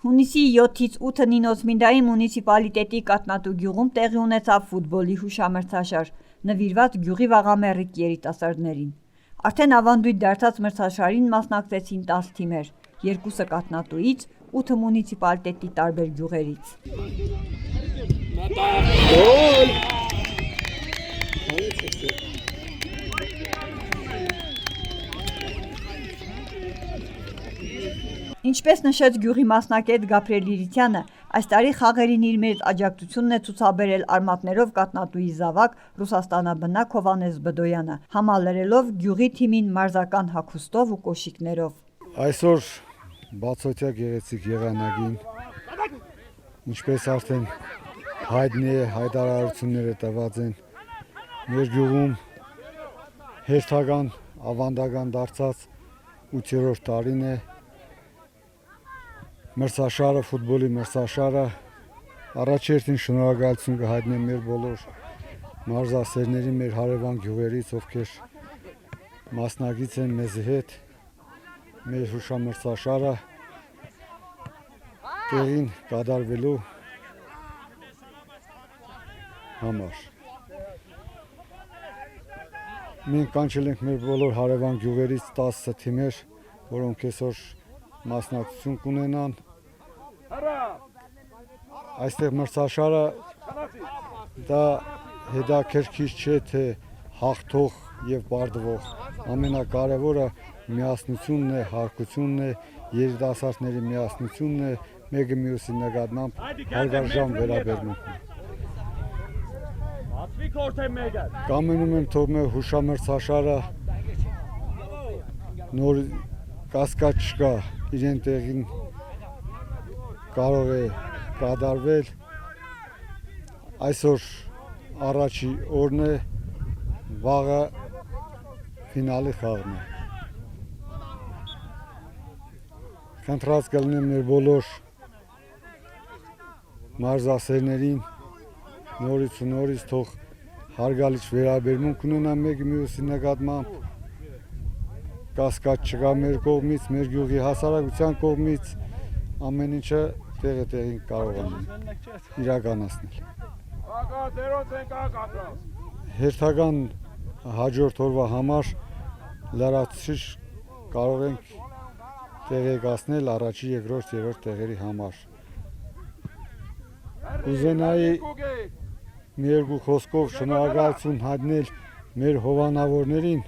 Հունիսի 7-ից 8-ը Նինոսմինդայի մունիցիպալիտետի Կատնատու գյուղում տեղի ունեցավ ֆուտբոլի հուշամրցաշար, նվիրված գյուղի վաղամեռիկ երիտասարդներին։ Արդեն ավանդույթ դարձած մրցաշարին մասնակցեցին 10 թիմեր, 2-ը Կատնատուից, 8-ը մունիցիպալիտետի տարբեր գյուղերից։ Ինչպես նշեց գյուղի մասնակետ Գաբրիել Իրիցյանը, այս տարի խաղերին իր մեծ աջակցությունն է ցուցաբերել արմատներով Կատնատուի զավակ Ռուսաստանաբնակ Հովհաննես Բդոյանը, համալրելով գյուղի թիմին մարզական հագուստով ու կոշիկներով։ Այսօր բացօթյա գեղեցիկ եղանակին, ինչպես արդեն հայտնի է, հայտարարությունները տված են, մեր գյուղում հերթական ավանդական դարձած 8-րդ տարին է մրցաշարը, ֆուտբոլի մրցաշարը, առաջերտին շնորհակալություն կհայտնեմ մեր բոլոր մարզասերներին, մեր հարևան գյուղերից, ովքեր մասնակից են մեզ հետ, մեր հուշամրցաշարը տեղին կատարվելու համար։ Մենք կանչել ենք մեր բոլոր հարևան գյուղերից 10 թիմեր, որոնք այսօր մասնակցություն կունենան։ Այստեղ մրցաշարը դա հետաքրքիր չէ, թե հաղթող եւ պարտվող, ամենակարևորը միասնությունն է, հարգությունն է, երիտասարդների միասնությունն է, մեկը մյուսի նկատմամբ հարգարժան վերաբերմունքն է։ Կամենում եմ թող մեր հուշամրցաշարը նոր կասկած չկա, իրեն տեղին կարող է կատարվել, այսօր առաջի օրն է, վաղը ֆինալի խաղն է։ Խնդրած կլինեմ մեր բոլոր մարզասերներին նորից ու նորից թող հարգալից վերաբերմունք ունենան մեկը մյուսի նկատմամբ, կասկած չկա մեր կողմից, մեր գյուղի հասարակության կողմից, ամեն ինչը տեղին կարող են իրականացնել։ Հերթական հաջորդ օրվա համար լրացուցիչ կարող ենք տեղեկացնել առաջի, երկրորդ, երրորդ տեղերի համար։ Կուզենայի մի երկու խոսքով շնորհակալություն հայտնել մեր հովանավորներին,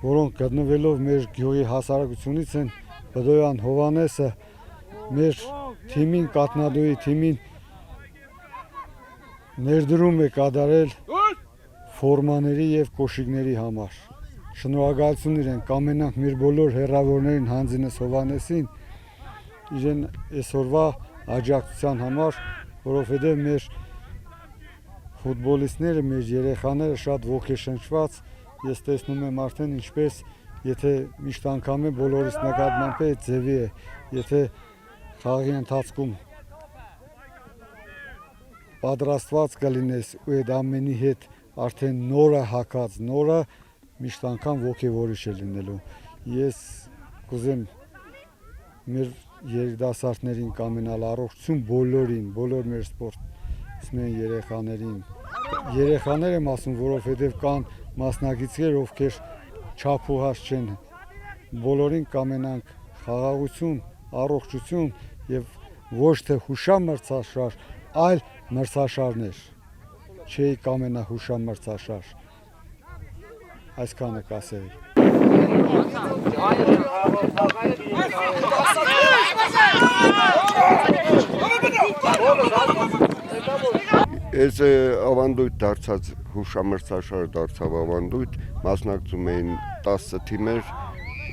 որոնք գտնվելով մեր գյուղի հասարակությունից են, Բդոյան Հովհաննեսը մեր թիմին, Կատնատուի թիմին ներդրում է կատարել ֆորմաների եւ կոշիկների համար։ Շնորհակալություն իրեն կամենանք մեր բոլոր հեռավորներին հանձինես Հովհաննեսին իրեն այսօրվա աջակցության համար, որովհետեւ մեր ֆուտբոլիստները, մեր երեխաները շատ ոգեշնչված, ես տեսնում եմ արդեն ինչպես, եթե միշտ անգամ է բոլորիս նկատմամբ է ձևի է, եթե խաղի ընթացքում պատրաստված կլինես ու այդ ամենի հետ արդեն նորը հակած, նորը միշտ անգամ ոգևորիչ է լինելու։ Ես կուզեմ մեր երիտասարդներին կամենալ առողջություն բոլորին, բոլոր մեր սպորտսմեն երեխաներին։ Երեխաներ եմ ասում, որովհետև կան մասնակիցներ, ովքեր չափուհաս չեն, բոլորին կամենանք խաղաղություն, առողջություն եւ ոչ թե հուշամրցաշար, այլ մրցաշարներ, չէի կամենա հուշամրցաշար, այսքանը կասեի։ Այս ավանդույթ դարձած հուշամրցաշարը դարձավ ավանդույթ, մասնակցում էին 10 թիմեր,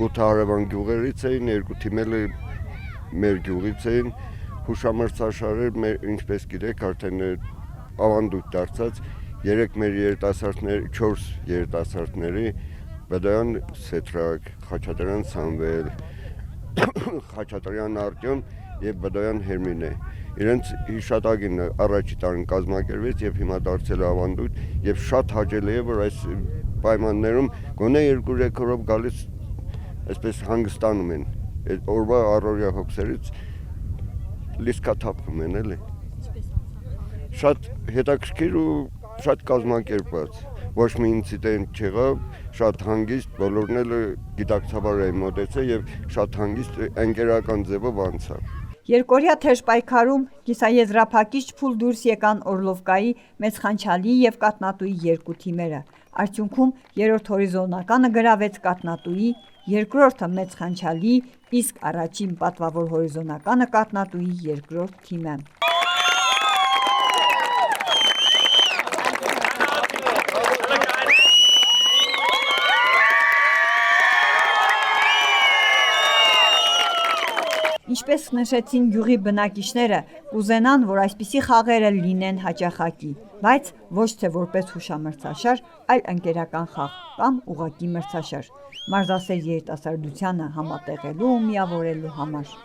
8 հարևան գյուղերից էին, 2 թիմերը մեր գյուղից էին, հուշամրցաշարը ինչպես գիտեք արդեն ավանդույթ դարձած, 3 մեր երիտասարդներ, 4 երիտասարդների, Բդոյան Սեդրակ, Խաչատրյան Սամվել, Խաչատրյան Արտյոմ եւ Բդոյան Հերմինե։ Իրենց հիշատակին առաջի տարին կազմակերպվեց եւ հիմա դարձել է ավանդույթ եւ շատ հաճելի է, որ այս պայմաններում գոնե 2-3 օրով գալիս այսպես հանգստանում են։ Այդ օրվա առօրյա հոգսերից լիսկաթափում են էլի։ Շատ հետաքրքիր ու շատ կազմակերպված։ Ոչ մի ինցիդենտ չեղավ, շատ հանգիստ, բոլորն էլ գիտակցաբար էին մոտեցել եւ շատ հանգիստ ընկերական ձևով անցավ։ Երկորյա թեժ պայքարում կիսաեզրափակիչ փուլ դուրս եկան Օրլովկայի, Մեծխանչալի եւ Կատնատուի երկու թիմերը։ Արդյունքում երրորդ հորիզոնականը գրավեց Կատնատուի, երկրորդը Մեծխանչալի, իսկ առաջին պատվավոր հորիզոնականը Կատնատուի երկրորդ թիմը։ Ինչպես նշեցին գյուղի բնակիչները, կուզենան, որ այսպիսի խաղերը լինեն հաճախակի, բայց ոչ թե որպես հուշամրցաշար, այլ ընկերական խաղ կամ ուղղակի մրցաշար, մարզասեր երիտասարդությանը համատեղելու ու միավորելու համար։